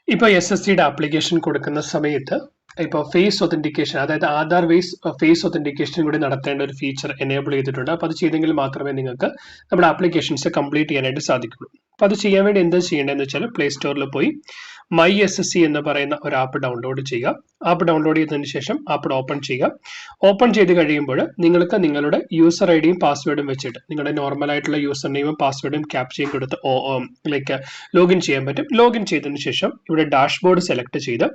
ഇപ്പോൾ SSCയുടെ ആപ്ലിക്കേഷൻ കൊടുക്കുന്ന സമയത്ത് ഇപ്പോൾ ഫേസ് ഒതന്റിക്കേഷൻ, അതായത് ആധാർ ഫേസ് ഒതന്റിക്കേഷൻ കൂടി നടത്തേണ്ട ഒരു ഫീച്ചർ എനേബിൾ ചെയ്തിട്ടുണ്ട്. അപ്പോൾ അത് ചെയ്തെങ്കിൽ മാത്രമേ നിങ്ങൾക്ക് നമ്മുടെ ആപ്ലിക്കേഷൻസ് കംപ്ലീറ്റ് ചെയ്യാനായിട്ട് സാധിക്കുള്ളൂ. അപ്പോൾ അത് ചെയ്യാൻ വേണ്ടി എന്താ ചെയ്യേണ്ടതെന്ന് വെച്ചാൽ പ്ലേ സ്റ്റോറിൽ പോയി മൈ SSC എന്ന് പറയുന്ന ഒരു ആപ്പ് ഡൗൺലോഡ് ചെയ്യുക. ആപ്പ് ഡൗൺലോഡ് ചെയ്തതിന് ശേഷം ആപ്പ് ഓപ്പൺ ചെയ്യുക. ഓപ്പൺ ചെയ്ത് കഴിയുമ്പോൾ നിങ്ങൾക്ക് നിങ്ങളുടെ യൂസർ ഐഡിയും പാസ്വേഡും വെച്ചിട്ട് നിങ്ങളുടെ നോർമൽ ആയിട്ടുള്ള യൂസർ നെയിമും പാസ്വേഡും ക്യാപ്ചയും കൊടുത്ത് ലൈക്ക് ലോഗിൻ ചെയ്യാൻ പറ്റും. ലോഗിൻ ചെയ്തതിന് ശേഷം ഇവിടെ ഡാഷ്ബോർഡ് സെലക്ട് ചെയ്ത്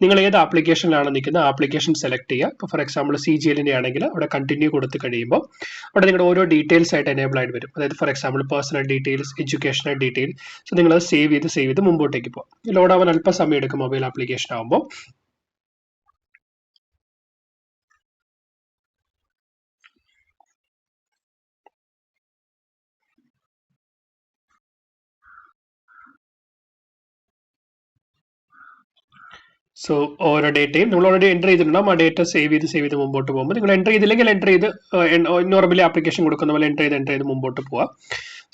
നിങ്ങൾ ഏത് ആപ്ലിക്കേഷനിലാണ് നിൽക്കുന്നത് ആപ്ലിക്കേഷൻ സെലക്ട് ചെയ്യുക. ഇപ്പോൾ ഫോർ എക്സാമ്പിൾ CGLന്റെ ആണെങ്കിൽ അവിടെ കണ്ടിന്യൂ കൊടുത്ത് കഴിയുമ്പോൾ അവിടെ നിങ്ങളുടെ ഓരോ ഡീറ്റെയിൽസ് ആയിട്ട് എനേബിൾ ആയിട്ട് വരും. അതായത് for example personal details, educational details. So നിങ്ങൾ അത് സേവ് ചെയ്ത് മുമ്പോട്ടേക്ക് പോകും. ലോഡ് ആവാൻ അല്പസമയം എടുക്കും മൊബൈൽ ആപ്ലിക്കേഷൻ ആകുമ്പോൾ. സോ ഓരോ ഡേറ്റയും നമ്മൾ ഓൾറെഡി എൻ്റർ ചെയ്തിട്ടുണ്ടാകും. ആ ഡേറ്റ സേവ് ചെയ്ത് മുമ്പോട്ട് പോകുമ്പോൾ നിങ്ങൾ എൻ്റർ ചെയ്തില്ലെങ്കിൽ എൻ്റർ ചെയ്ത് നോർമലി ആപ്ലിക്കേഷൻ കൊടുക്കുന്ന പോലെ എൻ്റർ ചെയ്ത് മുമ്പോട്ട് പോവുക.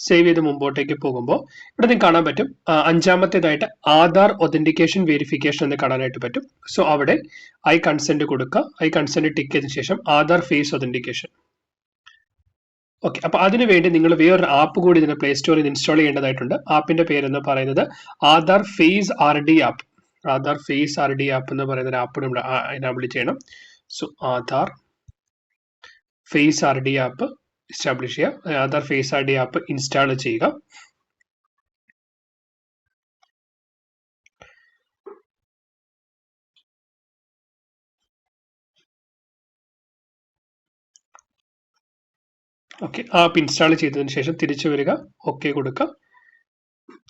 സേവ് ചെയ്ത് മുമ്പോട്ടേക്ക് പോകുമ്പോൾ ഇവിടെ നിങ്ങൾക്ക് കാണാൻ പറ്റും അഞ്ചാമത്തേതായിട്ട് ആധാർ ഒതന്റിക്കേഷൻ വെരിഫിക്കേഷൻ എന്ന് കാണാനായിട്ട് പറ്റും. സോ അവിടെ ഐ കൺസെന്റ് കൊടുക്കുക. ഐ കൺസെന്റ് ടിക്ക് ചെയ്തതിനു ശേഷം ആധാർ ഫേസ് ഒതന്റിക്കേഷൻ. ഓക്കെ, അപ്പൊ അതിനുവേണ്ടി നിങ്ങൾ വേറൊരു ആപ്പ് കൂടി ഇതിന് പ്ലേ സ്റ്റോറിൽ ഇൻസ്റ്റാൾ ചെയ്യേണ്ടതായിട്ടുണ്ട്. ആപ്പിന്റെ പേരെന്ന് പറയുന്നത് Aadhaar face RD app. Aadhaar face RD app എന്ന് പറയുന്ന ഒരു ആപ്പ് നമ്മൾ എനാബിൾ ചെയ്യണം. So Aadhaar face RD app establish ചെയ്യുക. Aadhaar face RD app install ചെയ്യുക. ഓക്കെ, ആപ്പ് ഇൻസ്റ്റാൾ ചെയ്തതിന് ശേഷം തിരിച്ചു വരിക, ഓക്കെ കൊടുക്കുക.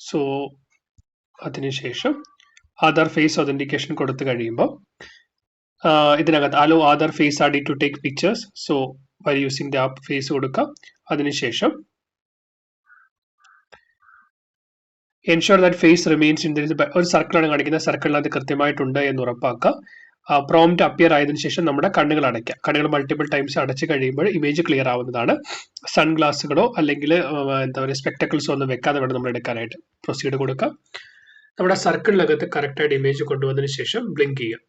സോ അതിനുശേഷം ആധാർ ഫേസ് ഒതന്റിക്കേഷൻ കൊടുത്തു കഴിയുമ്പോൾ ഇതിനകത്ത് allow Aadhaar face RD to take pictures. So while using the app face കൊടുക്കുക. അതിനുശേഷം ensure that face remains in ഒരു സർക്കിളാണ് കാണിക്കുന്നത്, സർക്കിളിൽ അത് കൃത്യമായിട്ടുണ്ട് എന്ന് ഉറപ്പാക്കുക. പ്രോംപ്റ്റ് അപ്പിയർ ആയതിനു ശേഷം നമ്മുടെ കണ്ണുകൾ അടയ്ക്കുക. കണ്ണുകൾ മൾട്ടിപ്പിൾ ടൈംസ് അടച്ചു കഴിയുമ്പോൾ ഇമേജ് ക്ലിയർ ആവുന്നതാണ്. സൺഗ്ലാസുകളോ അല്ലെങ്കിൽ എന്താ പറയുക സ്പെക്ടക്കിൾസോ ഒന്നും വെക്കാതെ വേണം നമ്മൾ എടുക്കാനായിട്ട്. പ്രൊസീഡ് കൊടുക്കുക. നമ്മുടെ സർക്കിളിനകത്ത് കറക്റ്റായിട്ട് ഇമേജ് കൊണ്ടുവന്നതിന് ശേഷം ബ്ലിങ്ക് ചെയ്യുക.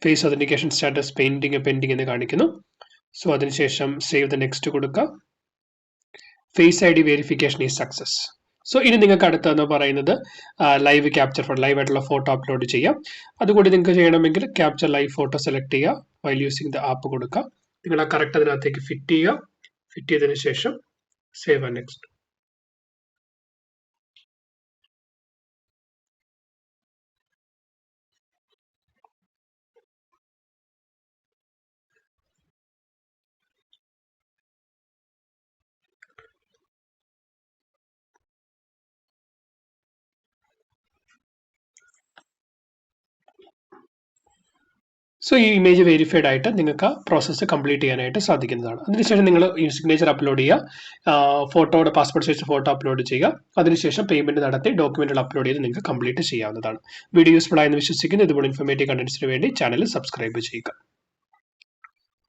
ഫേസ് ഒതന്റിക്കേഷൻ സ്റ്റാറ്റസ് പെൻഡിങ് എന്ന് കാണിക്കുന്നു. സോ അതിനുശേഷം സേവ് ദ നെക്സ്റ്റ് കൊടുക്കുക. Face ID verification is success. So ഇനി നിങ്ങൾക്ക് അടുത്തെന്ന് പറയുന്നത് ലൈവ് ക്യാപ്ചർ ഫോട്ടോ, ലൈവ് ആയിട്ടുള്ള ഫോട്ടോ അപ്ലോഡ് ചെയ്യാം. അതുകൂടി നിങ്ങൾക്ക് ചെയ്യണമെങ്കിൽ ക്യാപ്ചർ ലൈവ് ഫോട്ടോ സെലക്ട് ചെയ്യുക. വൈൽ യൂസിങ് ദ ആപ്പ് കൊടുക്കുക. നിങ്ങൾ ആ കറക്റ്റ് അതിനകത്തേക്ക് ഫിറ്റ് ചെയ്യുക. ഫിറ്റ് ചെയ്തതിന് ശേഷം സേവ് ആൻഡ് നെക്സ്റ്റ്. സോ ഈ ഇമേജ് വെരിഫൈഡ് ആയിട്ട് നിങ്ങൾക്ക് ആ പ്രോസസ്സ് കംപ്ലീറ്റ് ചെയ്യാനായിട്ട് സാധിക്കുന്നതാണ്. അതിനുശേഷം നിങ്ങൾ ഈ സിഗ്നേച്ചർ അപ്ലോഡ് ചെയ്യുക, ഫോട്ടോയുടെ പാസ്പോർട്ട് സൈസ് ഫോട്ടോ അപ്ലോഡ് ചെയ്യുക. അതിനുശേഷം പേയ്മെന്റ് നടത്തി ഡോക്യുമെന്റുകൾ അപ്ലോഡ് ചെയ്ത് നിങ്ങൾക്ക് കംപ്ലീറ്റ് ചെയ്യാവുന്നതാണ്. വീഡിയോ യൂസ്ഫുൾ ആയെന്ന് വിശ്വസിക്കുന്നു. ഇതുപോലെ ഇൻഫോർമേറ്റീവ് കണ്ടന്റ്സിന് വേണ്ടി ചാനൽ സബ്സ്ക്രൈബ് ചെയ്യുക.